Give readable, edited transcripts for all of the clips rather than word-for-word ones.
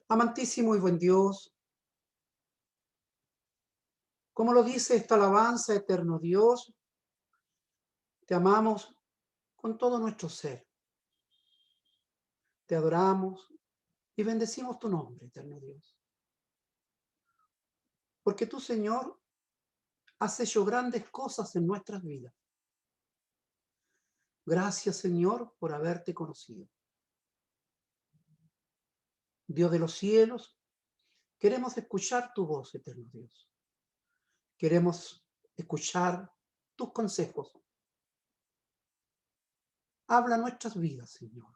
Amantísimo y buen Dios, como lo dice esta alabanza, eterno Dios, te amamos con todo nuestro ser. Te adoramos y bendecimos tu nombre, eterno Dios. Porque tú, Señor, has hecho grandes cosas en nuestras vidas. Gracias, Señor, por haberte conocido. Dios de los cielos, queremos escuchar tu voz, eterno Dios. Queremos escuchar tus consejos. Habla nuestras vidas, Señor.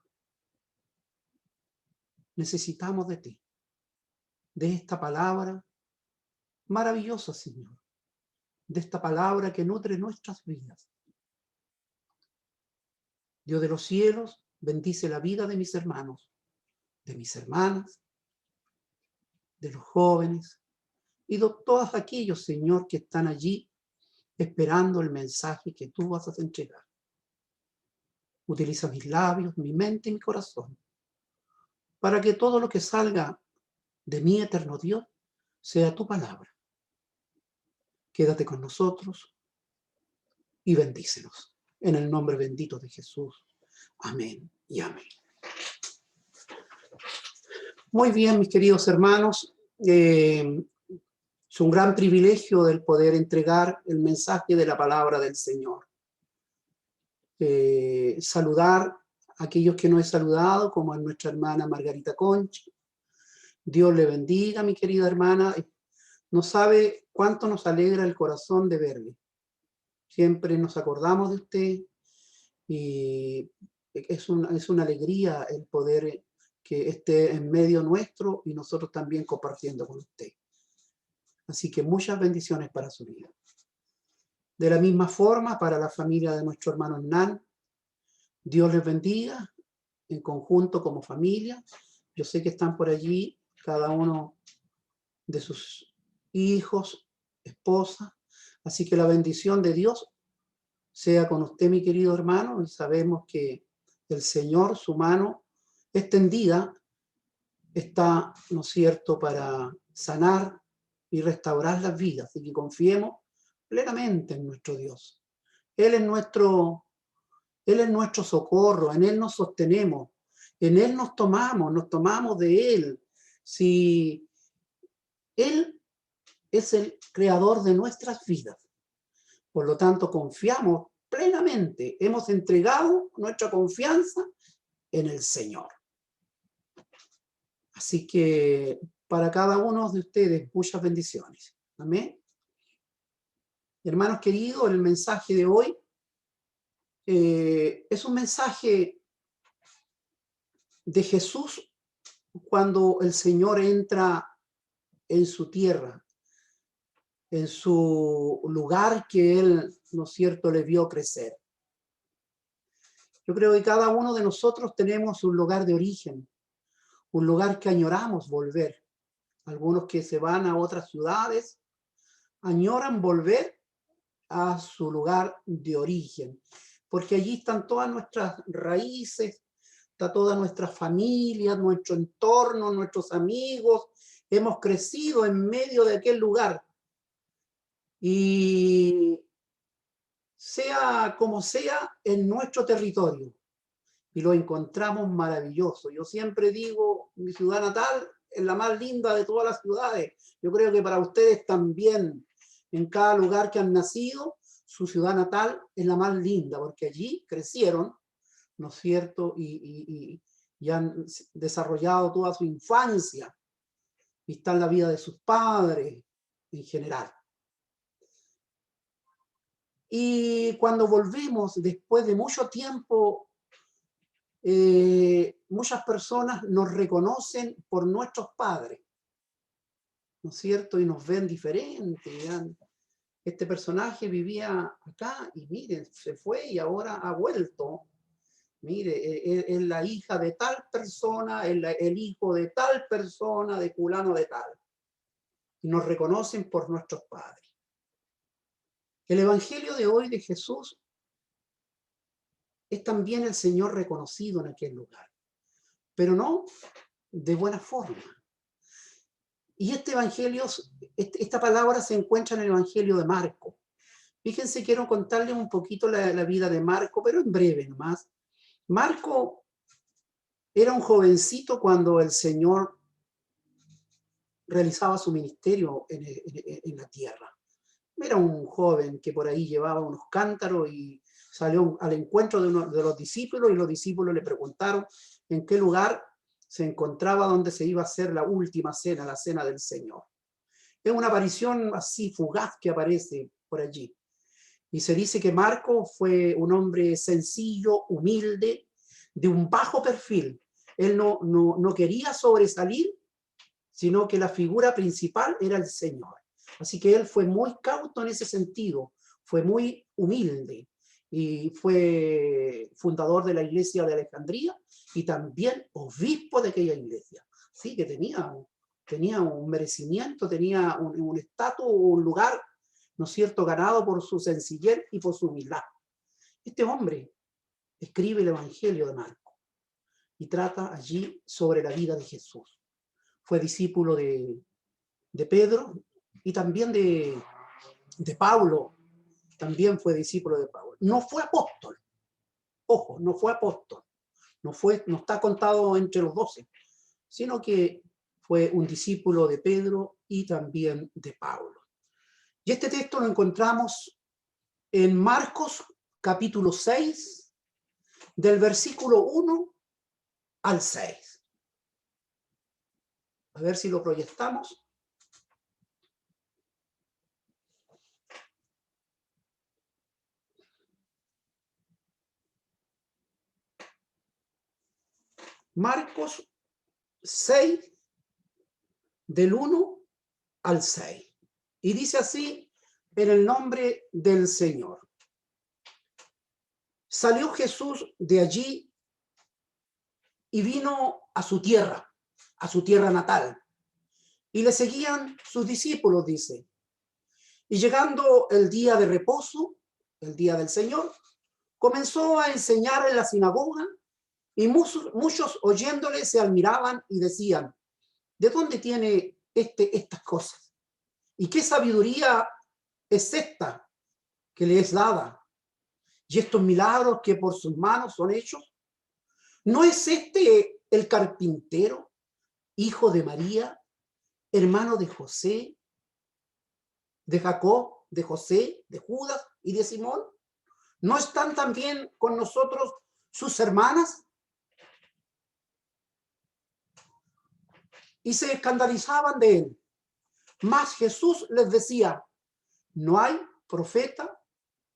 Necesitamos de ti, de esta palabra maravillosa, Señor, de esta palabra que nutre nuestras vidas. Dios de los cielos, bendice la vida de mis hermanos, de mis hermanas, de los jóvenes y de todos aquellos, Señor, que están allí esperando el mensaje que tú vas a entregar. Utiliza mis labios, mi mente y mi corazón para que todo lo que salga de mí, eterno Dios, sea tu palabra. Quédate con nosotros y bendícenos. En el nombre bendito de Jesús. Amén y amén. Muy bien, mis queridos hermanos. Es un gran privilegio el poder entregar el mensaje de la palabra del Señor. Saludar a aquellos que no he saludado, como a nuestra hermana Margarita Conchi. Dios le bendiga, mi querida hermana. No sabe cuánto nos alegra el corazón de verle. Siempre nos acordamos de usted y es una alegría el poder que esté en medio nuestro y nosotros también compartiendo con usted. Así que muchas bendiciones para su vida. De la misma forma, para la familia de nuestro hermano Hernán, Dios les bendiga en conjunto como familia. Yo sé que están por allí cada uno de sus hijos, esposa. Así que la bendición de Dios sea con usted, mi querido hermano, y sabemos que el Señor, su mano extendida, está, ¿no es cierto?, para sanar y restaurar las vidas. Así que confiemos plenamente en nuestro Dios. Él es nuestro socorro, en Él nos sostenemos, en Él nos tomamos de Él. Si Él es el creador de nuestras vidas, por lo tanto confiamos plenamente, hemos entregado nuestra confianza en el Señor. Así que para cada uno de ustedes, muchas bendiciones. Amén. Hermanos queridos, el mensaje de hoy es un mensaje de Jesús cuando el Señor entra en su tierra, en su lugar que Él, ¿no es cierto?, le vio crecer. Yo creo que cada uno de nosotros tenemos un lugar de origen, un lugar que añoramos volver. Algunos que se van a otras ciudades añoran volver a su lugar de origen, porque allí están todas nuestras raíces, está toda nuestra familia, nuestro entorno, nuestros amigos. Hemos crecido en medio de aquel lugar. Y sea como sea, en nuestro territorio. Y lo encontramos maravilloso. Yo siempre digo, mi ciudad natal es la más linda de todas las ciudades. Yo creo que para ustedes también, en cada lugar que han nacido, su ciudad natal es la más linda, porque allí crecieron, ¿no es cierto? Y han desarrollado toda su infancia. Y está en la vida de sus padres en general. Y cuando volvemos después de mucho tiempo, muchas personas nos reconocen por nuestros padres, ¿no es cierto? Y nos ven diferentes. Este personaje vivía acá y miren, se fue y ahora ha vuelto. Mire, es la hija de tal persona, el hijo de tal persona, de fulano de tal. Y nos reconocen por nuestros padres. El evangelio de hoy de Jesús es también el Señor reconocido en aquel lugar, pero no de buena forma. Y este evangelio, esta palabra se encuentra en el evangelio de Marco. Fíjense, quiero contarles un poquito la vida de Marco, pero en breve nomás. Marco era un jovencito cuando el Señor realizaba su ministerio en la tierra. Era un joven que por ahí llevaba unos cántaros y salió al encuentro de uno de los discípulos, y los discípulos le preguntaron en qué lugar se encontraba donde se iba a hacer la última cena, la cena del Señor. Es una aparición así fugaz que aparece por allí. Y se dice que Marco fue un hombre sencillo, humilde, de un bajo perfil. Él no quería sobresalir, sino que la figura principal era el Señor. Así que él fue muy cauto en ese sentido, fue muy humilde y fue fundador de la iglesia de Alejandría y también obispo de aquella iglesia. Sí, que tenía un merecimiento, tenía un estatus, un lugar, ¿no es cierto?, ganado por su sencillez y por su humildad. Este hombre escribe el Evangelio de Marco y trata allí sobre la vida de Jesús. Fue discípulo de Pedro y también de Pablo, también fue discípulo de Pablo. No fue apóstol, ojo, no fue apóstol, no está contado entre los 12, sino que fue un discípulo de Pedro y también de Pablo. Y este texto lo encontramos en Marcos capítulo 6, del versículo 1 al 6. A ver si lo proyectamos. Marcos 6, del 1 al 6. Y dice así, en el nombre del Señor. Salió Jesús de allí y vino a su tierra natal. Y le seguían sus discípulos, dice. Y llegando el día de reposo, el día del Señor, comenzó a enseñar en la sinagoga, y muchos oyéndole se admiraban y decían, ¿de dónde tiene estas cosas? ¿Y qué sabiduría es esta que le es dada? ¿Y estos milagros que por sus manos son hechos? ¿No es este el carpintero, hijo de María, hermano de José, de Jacob, de José, de Judas y de Simón? ¿No están también con nosotros sus hermanas? Y se escandalizaban de él. Mas Jesús les decía, no hay profeta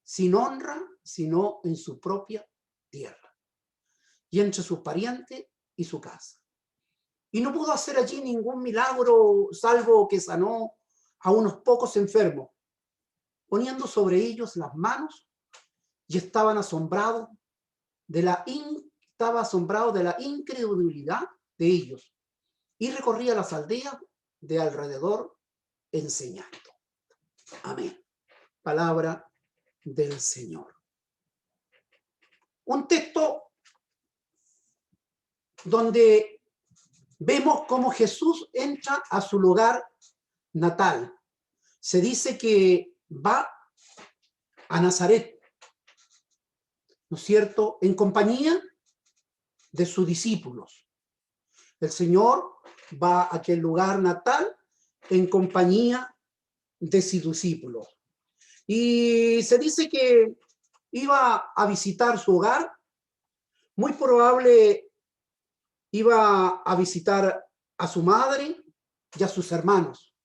sin honra, sino en su propia tierra, y entre sus parientes y su casa. Y no pudo hacer allí ningún milagro, salvo que sanó a unos pocos enfermos, poniendo sobre ellos las manos, y estaba asombrado de la incredulidad de ellos, y recorría las aldeas de alrededor enseñando. Amén. Palabra del Señor. Un texto donde vemos cómo Jesús entra a su lugar natal. Se dice que va a Nazaret, ¿no es cierto?, en compañía de sus discípulos. El Señor va a aquel lugar natal en compañía de sus discípulos. Y se dice que iba a visitar su hogar, muy probable iba a visitar a su madre y a sus hermanos,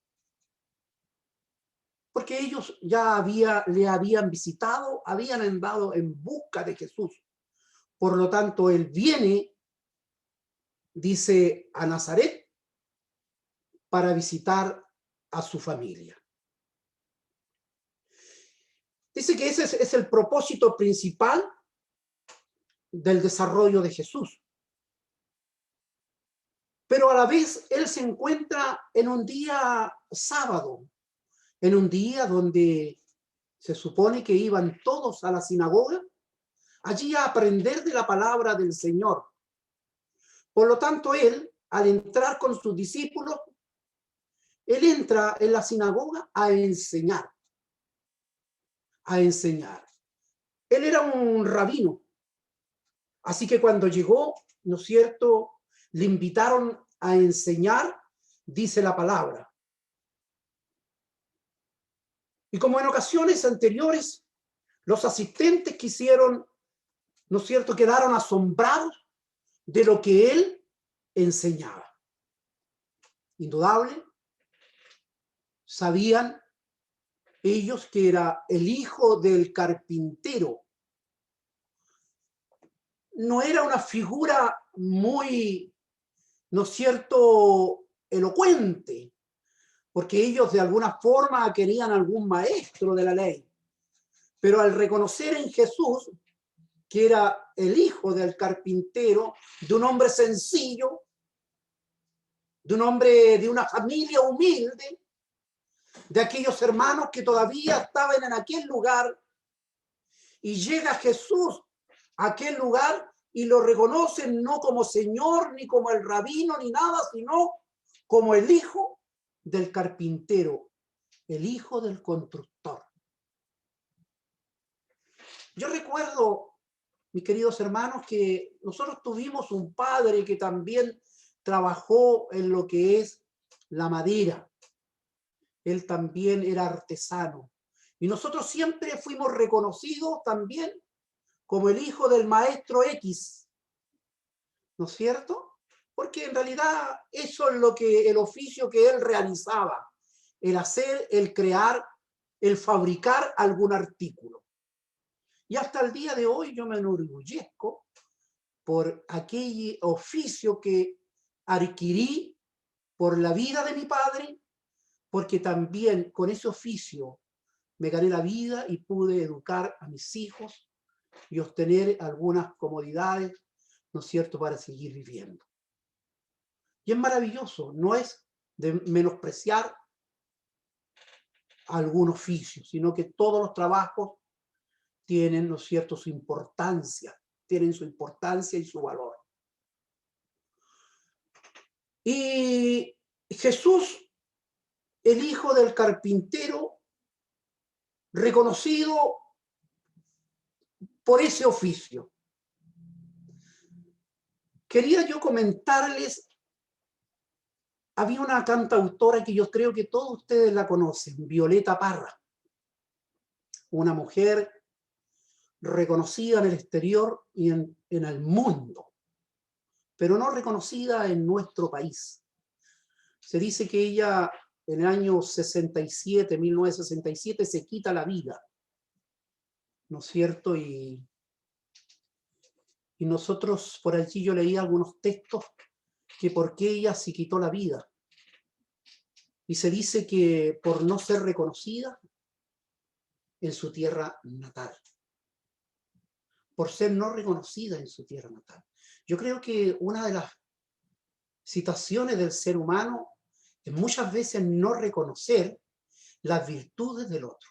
porque ellos ya le habían visitado, habían andado en busca de Jesús. Por lo tanto, él viene, dice, a Nazaret para visitar a su familia. Dice que ese es el propósito principal del desarrollo de Jesús. Pero a la vez él se encuentra en un día sábado, en un día donde se supone que iban todos a la sinagoga, allí a aprender de la palabra del Señor. Por lo tanto, él, al entrar con sus discípulos, Él entra en la sinagoga a enseñar, a enseñar. Él era un rabino, así que cuando llegó, ¿no es cierto?, le invitaron a enseñar, dice la palabra. Y como en ocasiones anteriores, los asistentes quisieron, ¿no es cierto?, quedaron asombrados de lo que él enseñaba. Indudable, sabían ellos que era el hijo del carpintero. No era una figura muy, ¿no es cierto?, elocuente, porque ellos de alguna forma querían algún maestro de la ley. Pero al reconocer en Jesús que era el hijo del carpintero, de un hombre sencillo, de un hombre de una familia humilde, de aquellos hermanos que todavía estaban en aquel lugar, y llega Jesús a aquel lugar y lo reconocen no como Señor, ni como el rabino, ni nada, sino como el hijo del carpintero, el hijo del constructor. Yo recuerdo, mis queridos hermanos, que nosotros tuvimos un padre que también trabajó en lo que es la madera. Él también era artesano. Y nosotros siempre fuimos reconocidos también como el hijo del maestro X, ¿no es cierto? Porque en realidad eso es lo que el oficio que él realizaba, el hacer, el crear, el fabricar algún artículo. Y hasta el día de hoy yo me enorgullezco por aquel oficio que adquirí por la vida de mi padre, porque también con ese oficio me gané la vida y pude educar a mis hijos y obtener algunas comodidades, ¿no es cierto?, para seguir viviendo. Y es maravilloso, no es de menospreciar algún oficio, sino que todos los trabajos tienen, ¿no es cierto?, su importancia, tienen su importancia y su valor. Y Jesús, el hijo del carpintero, reconocido por ese oficio. Quería yo comentarles, había una cantautora que yo creo que todos ustedes la conocen, Violeta Parra, una mujer reconocida en el exterior y en el mundo, pero no reconocida en nuestro país. Se dice que ella en el año 67, 1967, se quita la vida, ¿no es cierto? Y nosotros por allí yo leí algunos textos que por qué ella se quitó la vida. Y se dice que por no ser reconocida en su tierra natal. Por ser no reconocida en su tierra natal. Yo creo que una de las situaciones del ser humano es muchas veces no reconocer las virtudes del otro.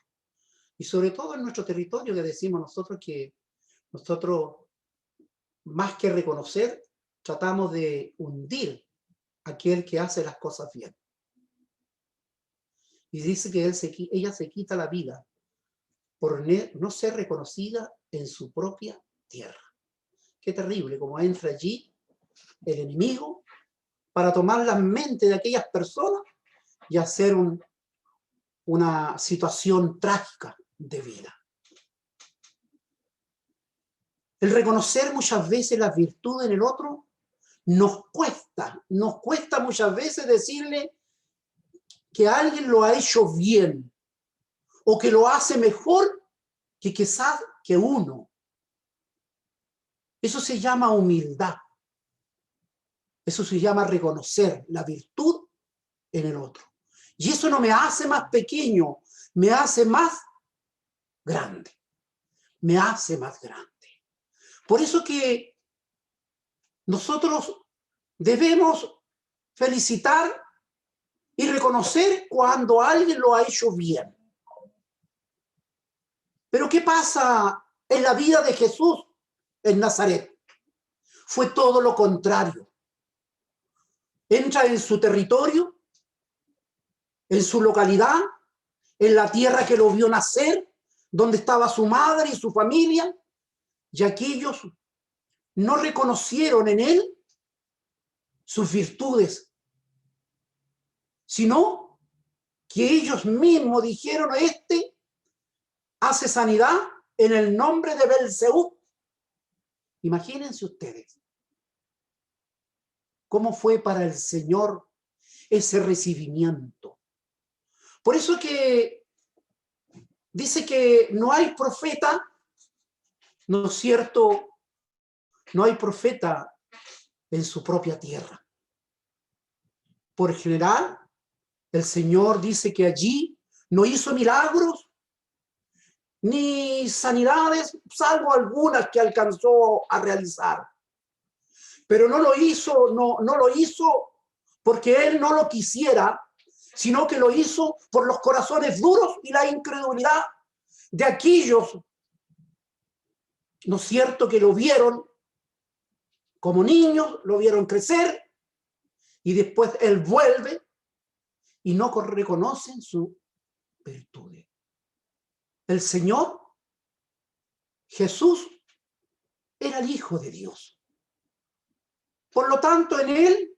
Y sobre todo en nuestro territorio, que decimos nosotros que nosotros, más que reconocer, tratamos de hundir a aquel que hace las cosas bien. Y dice que ella se quita la vida por no ser reconocida en su propia tierra. Qué terrible, como entra allí el enemigo para tomar la mente de aquellas personas y hacer una situación trágica de vida. El reconocer muchas veces las virtudes en el otro nos cuesta muchas veces decirle que alguien lo ha hecho bien o que lo hace mejor que quizás que uno. Eso se llama humildad. Eso se llama reconocer la virtud en el otro. Y eso no me hace más pequeño, me hace más grande. Me hace más grande. Por eso que nosotros debemos felicitar y reconocer cuando alguien lo ha hecho bien. Pero ¿qué pasa en la vida de Jesús en Nazaret? Fue todo lo contrario. Entra en su territorio en su localidad, en la tierra que lo vio nacer, donde estaba su madre y su familia, y aquellos no reconocieron en él sus virtudes, sino que ellos mismos dijeron: este hace sanidad en el nombre de Belzebú. Imagínense ustedes cómo fue para el Señor ese recibimiento. Por eso que dice que no hay profeta, ¿no es cierto? No hay profeta en su propia tierra. Por general, el Señor dice que allí no hizo milagros ni sanidades, salvo algunas que alcanzó a realizar. Pero no lo hizo, no lo hizo porque Él no lo quisiera, sino que lo hizo por los corazones duros y la incredulidad de aquellos, ¿no es cierto?, que lo vieron como niños, lo vieron crecer, y después Él vuelve y no reconocen su virtud. El Señor Jesús era el Hijo de Dios. Por lo tanto, en Él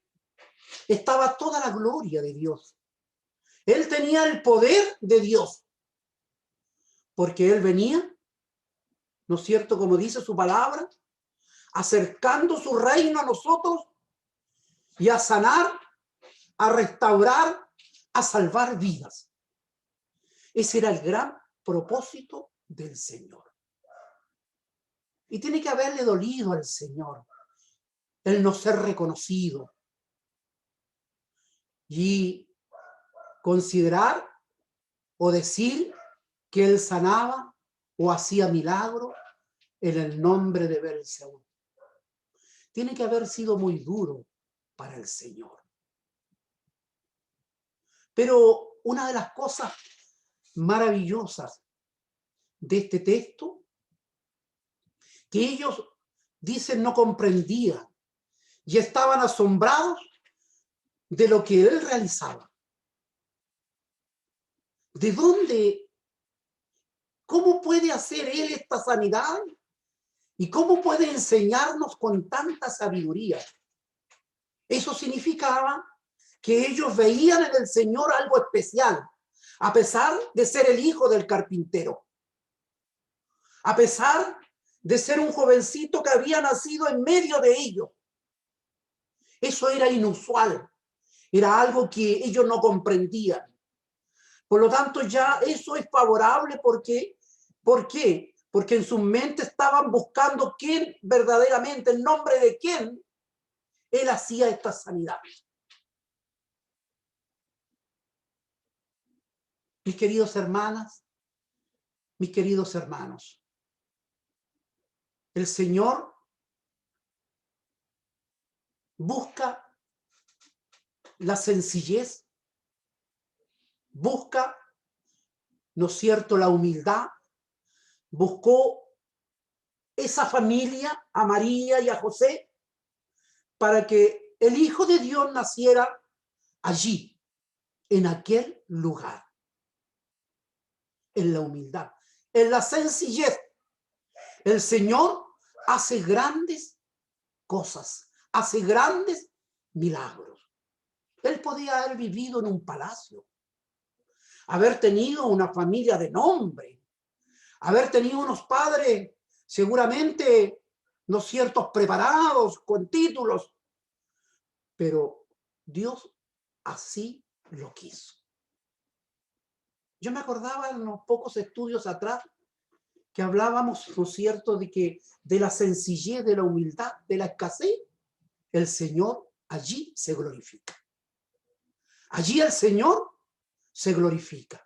estaba toda la gloria de Dios. Él tenía el poder de Dios, porque Él venía, ¿no es cierto?, como dice su palabra, acercando su reino a nosotros y a sanar, a restaurar, a salvar vidas. Ese era el gran propósito del Señor. Y tiene que haberle dolido al Señor el no ser reconocido y considerar o decir que Él sanaba o hacía milagros en el nombre de Belzebú. Tiene que haber sido muy duro para el Señor. Pero una de las cosas maravillosas de este texto, que ellos dicen no comprendían y estaban asombrados de lo que Él realizaba. ¿De dónde? ¿Cómo puede hacer Él esta sanidad? ¿Y cómo puede enseñarnos con tanta sabiduría? Eso significaba que ellos veían en el Señor algo especial, a pesar de ser el hijo del carpintero, a pesar de ser un jovencito que había nacido en medio de ellos. Eso era inusual, era algo que ellos no comprendían. Por lo tanto, ya eso es favorable porque, ¿por qué? Porque en su mente estaban buscando quién verdaderamente, en nombre de quién Él hacía esta sanidad. Mis queridos hermanas, mis queridos hermanos, el Señor busca la sencillez, busca, ¿no es cierto?, la humildad, buscó esa familia, a María y a José, para que el Hijo de Dios naciera allí, en aquel lugar, en la humildad, en la sencillez. El Señor hace grandes cosas, hace grandes milagros. Él podía haber vivido en un palacio, haber tenido una familia de nombre, haber tenido unos padres seguramente, ¿no ciertos?, preparados, con títulos, pero Dios así lo quiso. Yo me acordaba en unos pocos estudios atrás que hablábamos, ¿no es cierto?, de que de la sencillez, de la humildad, de la escasez, el Señor allí se glorifica. Allí el Señor se glorifica.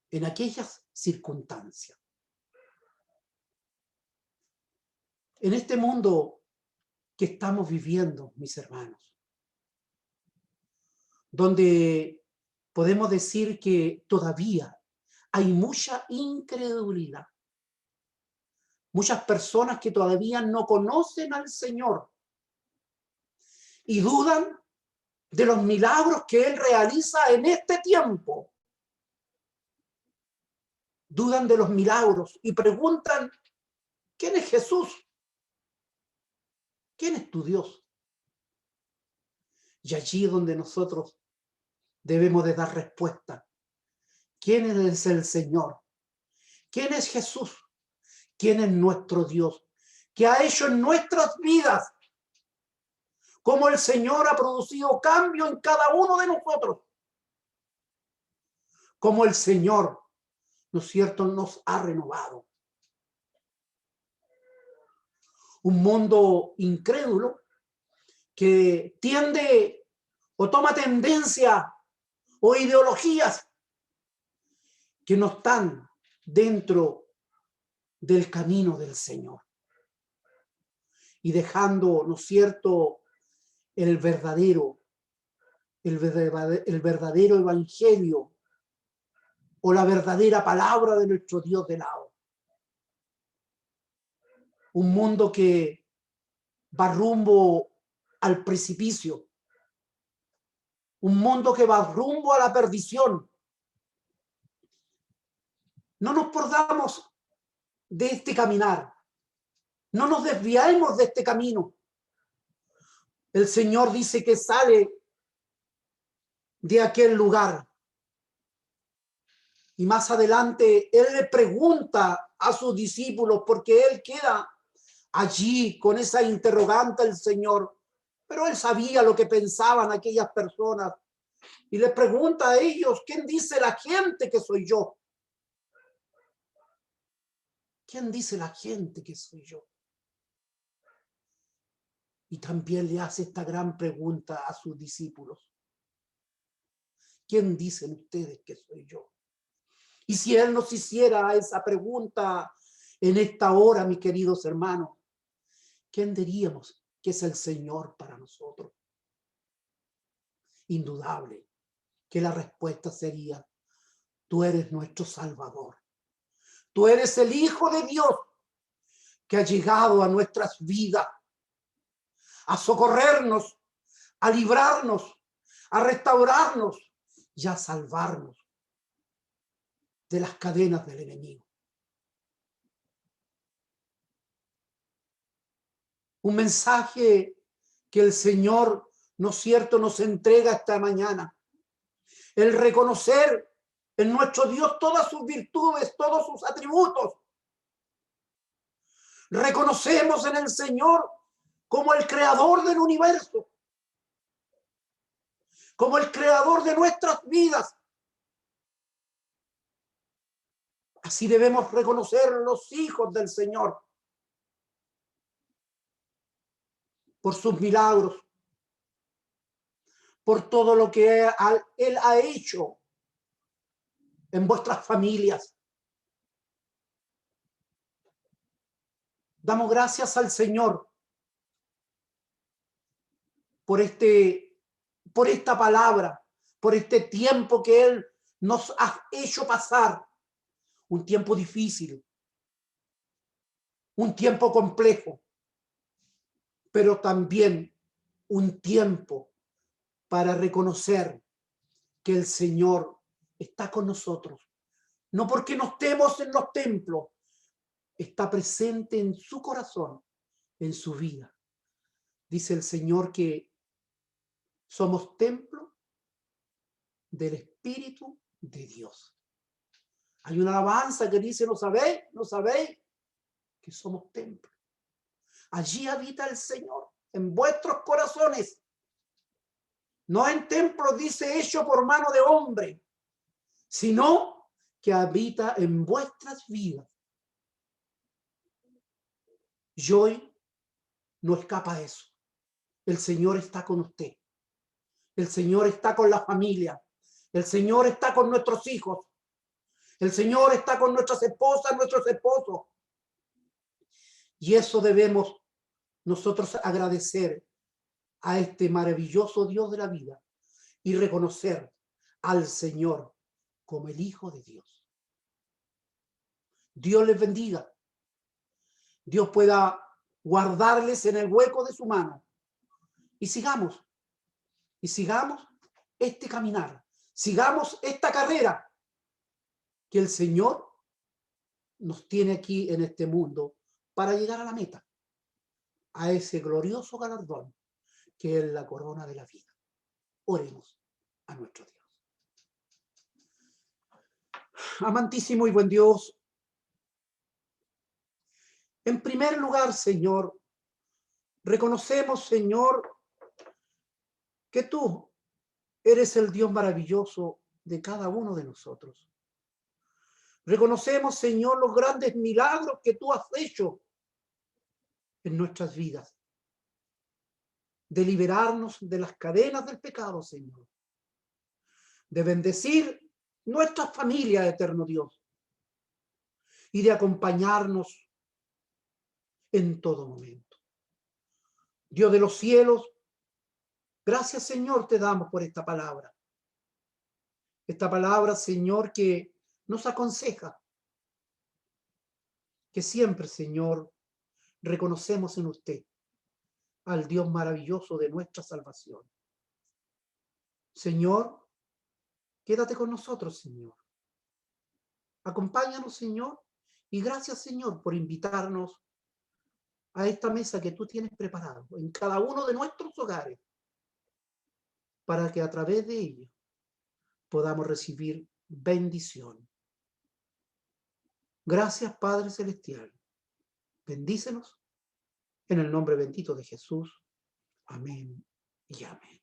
En aquellas circunstancias. En este mundo que estamos viviendo, mis hermanos, donde podemos decir que todavía hay mucha incredulidad, muchas personas que todavía no conocen al Señor y dudan de los milagros que Él realiza en este tiempo, dudan de los milagros y preguntan, ¿quién es Jesús? ¿Quién es tu Dios? Y allí es donde nosotros debemos de dar respuesta. ¿Quién es el Señor? ¿Quién es Jesús? ¿Quién es nuestro Dios? ¿Qué ha hecho en nuestras vidas? ¿Cómo el Señor ha producido cambio en cada uno de nosotros? ¿Cómo el Señor, ¿no es cierto?, nos ha renovado? Un mundo incrédulo que tiende o toma tendencia o ideologías que no están dentro del camino del Señor. Y dejando, ¿no es cierto?, el verdadero evangelio o la verdadera palabra de nuestro Dios de lado. Un mundo que va rumbo al precipicio. Un mundo que va rumbo a la perdición. No nos perdamos de este caminar. No nos desviemos de este camino. El Señor dice que sale de aquel lugar. Y más adelante Él le pregunta a sus discípulos, porque Él queda allí con esa interrogante al Señor, pero Él sabía lo que pensaban aquellas personas. Y le pregunta a ellos, ¿quién dice la gente que soy yo? ¿Quién dice la gente que soy yo? Y también le hace esta gran pregunta a sus discípulos. ¿Quién dicen ustedes que soy yo? Y si Él nos hiciera esa pregunta en esta hora, mis queridos hermanos, ¿quién diríamos que es el Señor para nosotros? Indudable que la respuesta sería, tú eres nuestro Salvador. Tú eres el Hijo de Dios que ha llegado a nuestras vidas a socorrernos, a librarnos, a restaurarnos y a salvarnos de las cadenas del enemigo. Un mensaje que el Señor, ¿no es cierto?, nos entrega esta mañana. El reconocer en nuestro Dios todas sus virtudes, todos sus atributos. Reconocemos en el Señor como el creador del universo, como el creador de nuestras vidas. Así debemos reconocer los hijos del Señor por sus milagros, por todo lo que Él ha hecho en vuestras familias. Damos gracias al Señor por esta palabra, por este tiempo que Él nos ha hecho pasar. Un tiempo difícil, un tiempo complejo, pero también un tiempo para reconocer que el Señor está con nosotros. No porque no estemos en los templos, está presente en su corazón, en su vida. Dice el Señor que somos templo del Espíritu de Dios. Hay una alabanza que dice, ¿no sabéis? ¿No sabéis que somos templo? Allí habita el Señor, en vuestros corazones. No en templos, dice, hecho por mano de hombre, sino que habita en vuestras vidas. Y hoy no escapa eso. El Señor está con usted. El Señor está con la familia. El Señor está con nuestros hijos. El Señor está con nuestras esposas, nuestros esposos. Y eso debemos nosotros agradecer a este maravilloso Dios de la vida y reconocer al Señor como el Hijo de Dios. Dios les bendiga. Dios pueda guardarles en el hueco de su mano. Y sigamos y sigamos este caminar, sigamos esta carrera que el Señor nos tiene aquí en este mundo para llegar a la meta, a ese glorioso galardón que es la corona de la vida. Oremos a nuestro Dios. Amantísimo y buen Dios, en primer lugar, Señor, reconocemos, Señor, que tú eres el Dios maravilloso de cada uno de nosotros. Reconocemos, Señor, los grandes milagros que tú has hecho en nuestras vidas, de liberarnos de las cadenas del pecado, Señor, de bendecir nuestra familia, eterno Dios, y de acompañarnos en todo momento. Dios de los cielos, gracias, Señor, te damos por esta palabra. Esta palabra, Señor, que nos aconseja que siempre, Señor, reconocemos en usted al Dios maravilloso de nuestra salvación. Señor, quédate con nosotros, Señor. Acompáñanos, Señor, y gracias, Señor, por invitarnos a esta mesa que tú tienes preparado en cada uno de nuestros hogares, para que a través de ella podamos recibir bendición. Gracias, Padre Celestial. Bendícenos en el nombre bendito de Jesús. Amén y amén.